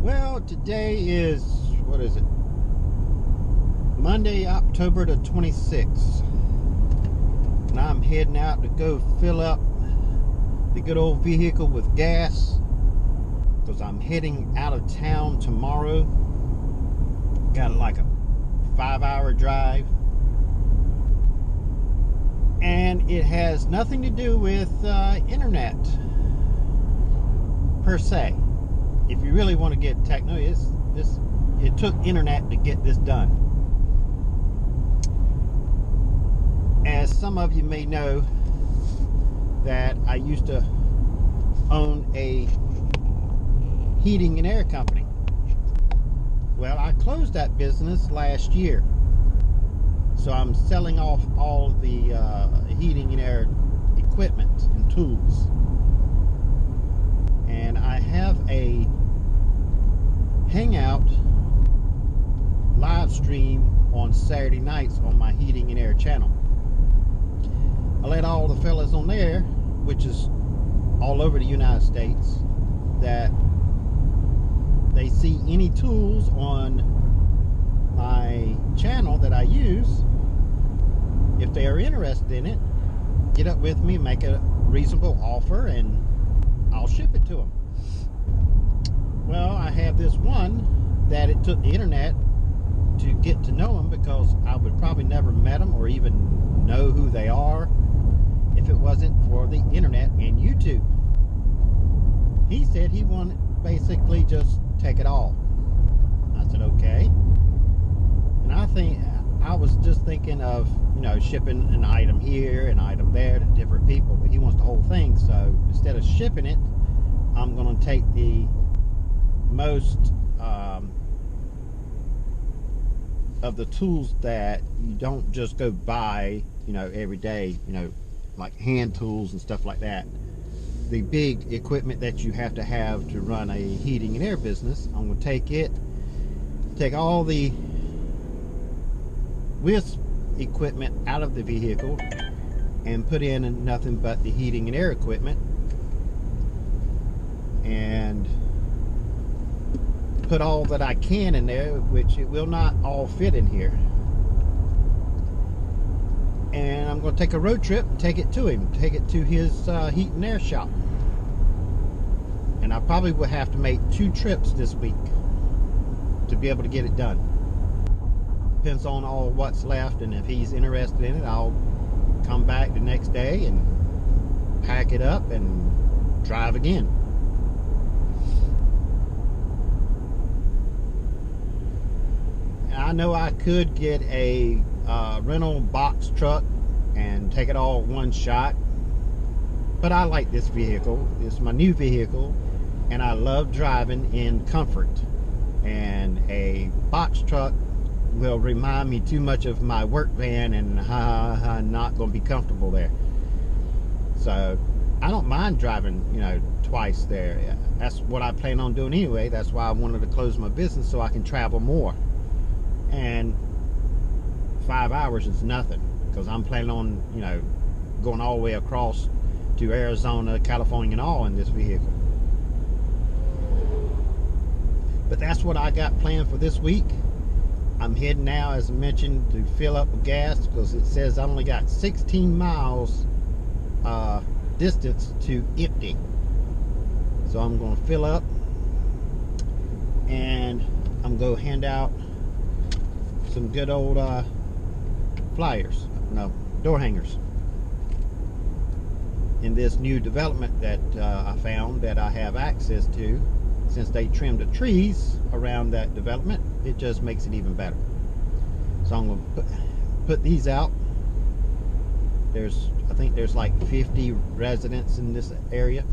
Well, today is, what is it? Monday, October the 26th. And I'm heading out to go fill up the good old vehicle with gas, because I'm heading out of town tomorrow. Got like a 5-hour drive. And it has nothing to do with internet per se. If you really want to get techno, it took internet to get this done. As some of you may know, that I used to own a heating and air company. Well, I closed that business last year. So I'm selling off all the heating and air equipment and tools. And I have a hangout live stream on Saturday nights on my heating and air channel. I let all the fellas on there, which is all over the United States, that they see any tools on my channel that I use. If they are interested in it, get up with me, make a reasonable offer, and I'll ship it to them. Well, I have this one that it took the internet to get to know them, because I would probably never met them or even know who they are if it wasn't for the internet and YouTube. He said he wanted basically just take it all. I said okay. And I was just thinking of, shipping an item here, an item there to different people, but he wants the whole thing. So instead of shipping it, I'm going to take the most of the tools that you don't just go buy, every day, like hand tools and stuff like that. The big equipment that you have to run a heating and air business. I'm going to take all the WISP equipment out of the vehicle and put in nothing but the heating and air equipment, and put all that I can in there, which it will not all fit in here. And I'm going to take a road trip and take it to him, take it to his heat and air shop. And I probably will have to make 2 trips this week to be able to get it done. Depends on all what's left, and if he's interested in it, I'll come back the next day and pack it up and drive again. I know I could get a rental box truck and take it all one shot, but I like this vehicle. It's my new vehicle, and I love driving in comfort, and a box truck will remind me too much of my work van, and I'm not going to be comfortable there. So I don't mind driving, twice there. That's what I plan on doing anyway. That's why I wanted to close my business, so I can travel more. And 5 hours is nothing, because I'm planning on, going all the way across to Arizona, California, and all in this vehicle. But that's what I got planned for this week. I'm heading now, as I mentioned, to fill up with gas, because it says I only got 16 miles distance to empty. So I'm going to fill up, and I'm going to hand out some good old door hangers in this new development that I found that I have access to. Since they trimmed the trees around that development, it just makes it even better. So I'm going to put these out. I think there's like 50 residents in this area.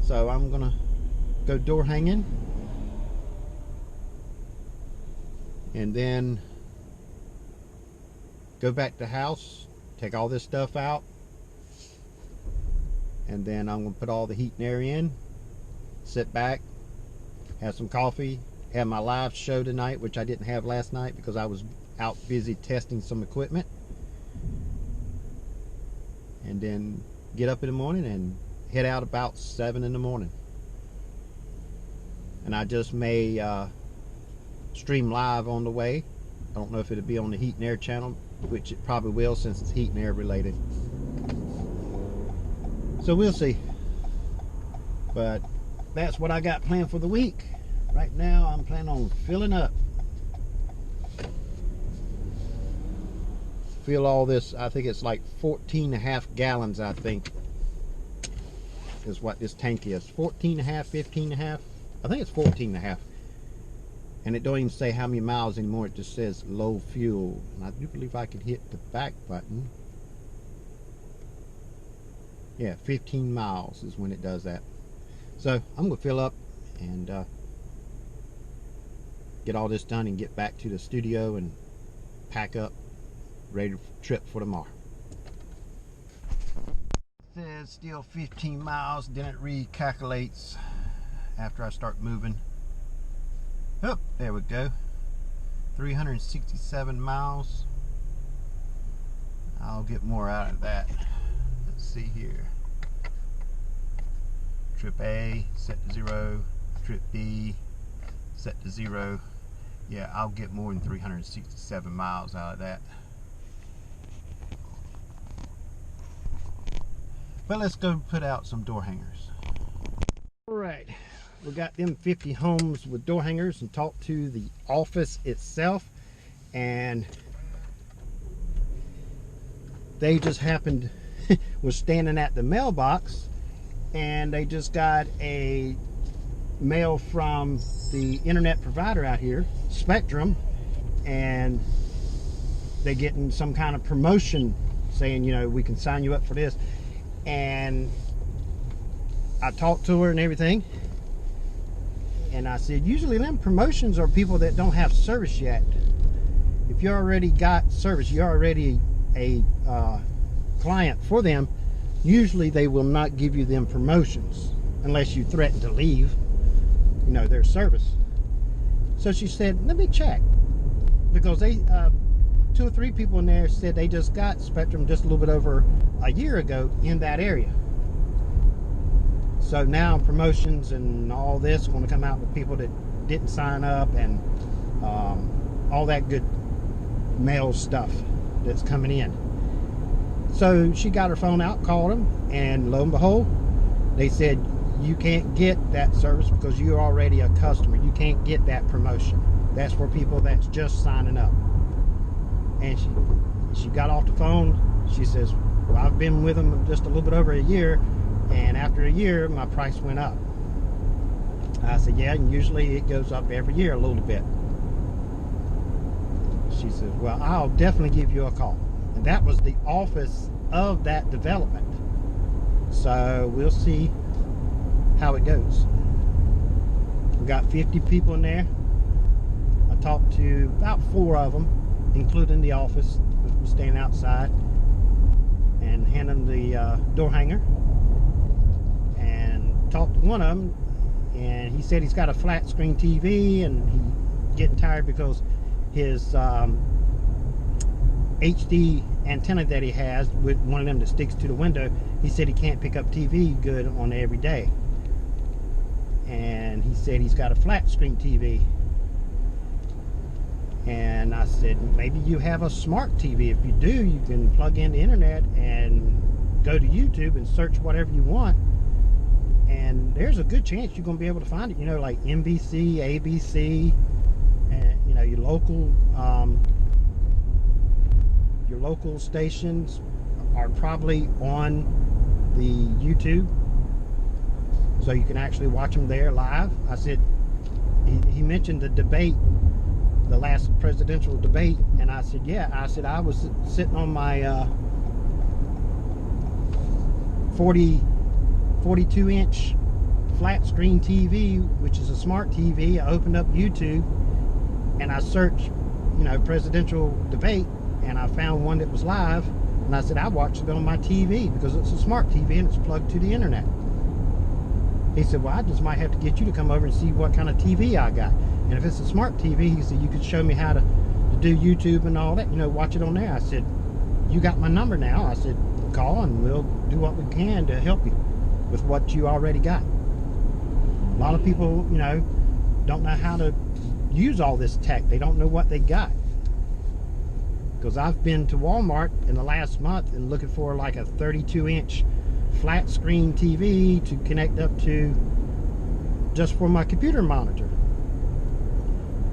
So I'm going to go door hanging, and then go back to the house, take all this stuff out, and then I'm going to put all the heat and air in, sit back, have some coffee, have my live show tonight, which I didn't have last night because I was out busy testing some equipment, and then get up in the morning and head out about 7 in the morning. and I just may stream live on the way. I don't know if it'll be on the heat and air channel, which it probably will since it's heat and air related. So we'll see. But that's what I got planned for the week. Right now I'm planning on filling up. Fill all this, I think it's like 14.5 gallons, I think, is what this tank is. 14.5, 15.5. I think it's 14.5. And it don't even say how many miles anymore. It just says low fuel. And I do believe I can hit the back button. Yeah, 15 miles is when it does that. So I'm going to fill up and get all this done and get back to the studio and pack up, ready to trip for tomorrow. It says still 15 miles, then it recalculates after I start moving. Oh, there we go. 367 miles. I'll get more out of that. Let's see here. Trip A, set to 0. Trip B, set to 0. Yeah, I'll get more than 367 miles out of that. But let's go put out some door hangers. Alright, we got them 50 homes with door hangers and talked to the office itself, and they just happened, was standing at the mailbox, and they just got a mail from the internet provider out here, Spectrum, and they're getting some kind of promotion saying, you know, we can sign you up for this. And I talked to her and everything, and I said, usually them promotions are people that don't have service yet. If you already got service, you're already a client for them, usually they will not give you them promotions unless you threaten to leave, you know, their service. So she said, let me check, because they 2 or 3 people in there said they just got Spectrum just a little bit over a year ago in that area. So now promotions and all this want to come out with people that didn't sign up, and all that good mail stuff that's coming in. So she got her phone out, called them, and lo and behold, they said, you can't get that service because you're already a customer. You can't get that promotion. That's for people that's just signing up. And she got off the phone. She says, well, I've been with them just a little bit over a year, and after a year my price went up. I said, yeah, and usually it goes up every year a little bit. She says, well, I'll definitely give you a call. And that was the office of that development. So we'll see how it goes. We got 50 people in there. I talked to about 4 of them, including the office, that was standing outside, and handing the door hanger. And talked to one of them, and he said he's got a flat screen TV, and he's getting tired because his HD antenna that he has, with one of them that sticks to the window, he said he can't pick up TV good on every day. And he said he's got a flat screen TV. And I said, maybe you have a smart TV. If you do, you can plug in the internet and go to YouTube and search whatever you want, and there's a good chance you're going to be able to find it, you know, like NBC, ABC, and you know, your local stations are probably on the YouTube, so you can actually watch them there live. I said, he mentioned the debate, the last presidential debate, and I said, yeah. I said, I was sitting on my 42-inch flat screen TV, which is a smart TV. I opened up YouTube and I searched, you know, presidential debate, and I found one that was live, and I said, I watched it on my TV because it's a smart TV and it's plugged to the internet. He said, well, I just might have to get you to come over and see what kind of TV I got. And if it's a smart TV, he said, you could show me how to do YouTube and all that, you know, watch it on there. I said, you got my number now. I said, call and we'll do what we can to help you with what you already got. A lot of people, you know, don't know how to use all this tech. They don't know what they got. Because I've been to Walmart in the last month and looking for like a 32-inch flat screen TV to connect up to just for my computer monitor,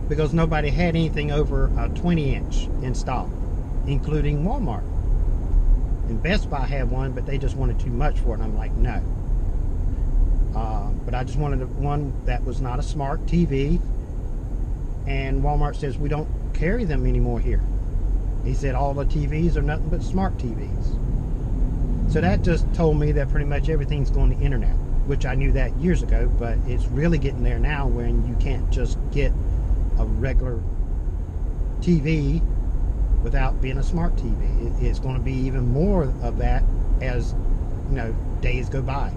because nobody had anything over a 20-inch in stock, including Walmart. And Best Buy had one, but they just wanted too much for it, and I'm like, no. But I just wanted one that was not a smart TV, and Walmart says we don't carry them anymore here. He said all the TVs are nothing but smart TVs. So that just told me that pretty much everything's going to internet, which I knew that years ago, but it's really getting there now when you can't just get a regular TV without being a smart TV. It's going to be even more of that as, you know, days go by.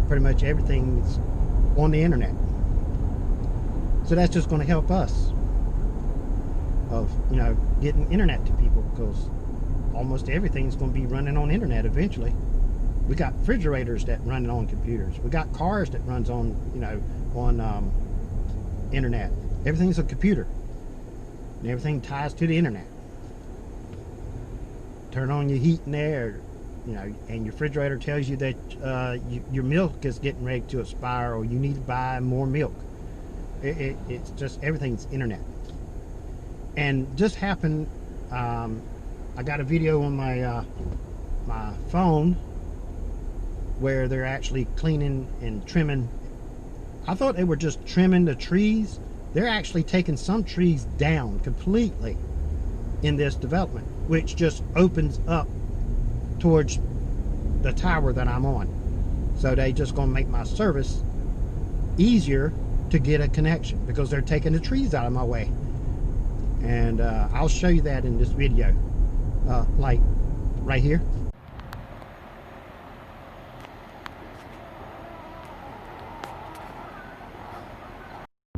Pretty much everything's on the internet. So that's just going to help us of, you know, getting internet to people, because almost everything's going to be running on internet eventually. We got refrigerators that run on computers. We got cars that runs on, you know, on internet. Everything's a computer, and everything ties to the internet. Turn on your heat and air, you know, and your refrigerator tells you that your milk is getting ready to expire, or you need to buy more milk. It's just, everything's internet. And just happened, I got a video on my my phone where they're actually cleaning and trimming. I thought they were just trimming the trees. They're actually taking some trees down completely in this development, which just opens up towards the tower that I'm on. So they just gonna make my service easier to get a connection, because they're taking the trees out of my way. And I'll show you that in this video, like right here.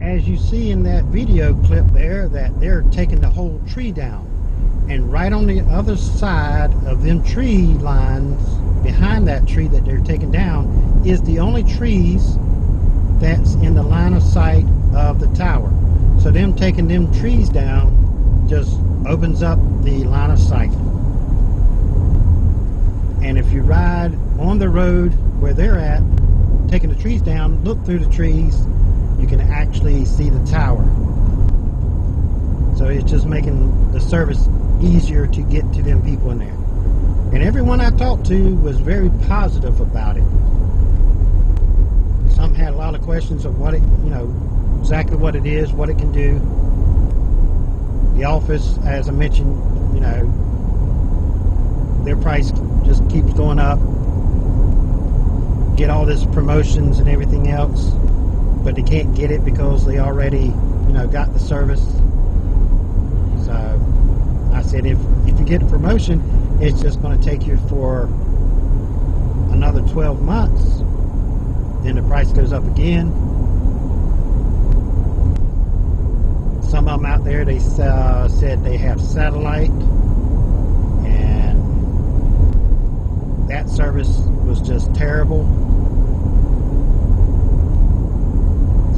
As you see in that video clip there, that they're taking the whole tree down, and right on the other side of them tree lines, behind that tree that they're taking down, is the only trees that's in the line of sight of the tower. So them taking them trees down just opens up the line of sight. And if you ride on the road where they're at, taking the trees down, look through the trees, you can actually see the tower. So it's just making the service easier to get to them people in there. And everyone I talked to was very positive about it. Some had a lot of questions of what it, you know, exactly what it is, what it can do. The office, as I mentioned, you know, their price just keeps going up. Get all this promotions and everything else, but they can't get it because they already, you know, got the service. So I said, if you get a promotion, it's just going to take you for another 12 months. Then the price goes up again. Some of them out there, they said they have satellite, and that service was just terrible.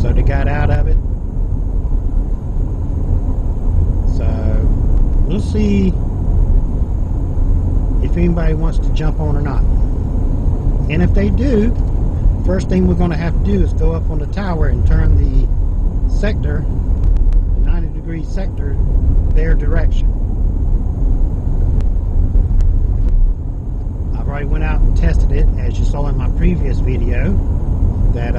So they got out of it. So we'll see if anybody wants to jump on or not. And if they do, first thing we're going to have to do is go up on the tower and turn the sector, the 90-degree sector, their direction. I've already went out and tested it, as you saw in my previous video, that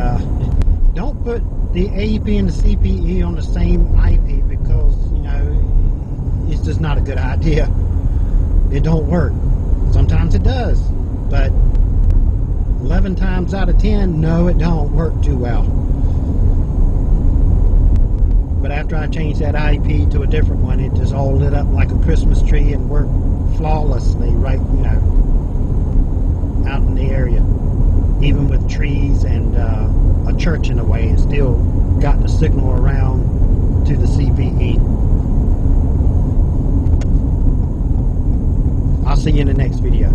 don't put the AEP and the CPE on the same IP, because, you know, it's just not a good idea. It don't work. Sometimes it does, but 11 times out of 10, no, it don't work too well. But after I changed that IP to a different one, it just all lit up like a Christmas tree and worked flawlessly, right, you know, out in the area. Even with trees and a church in a way, it still got the signal around to the CPE. I'll see you in the next video.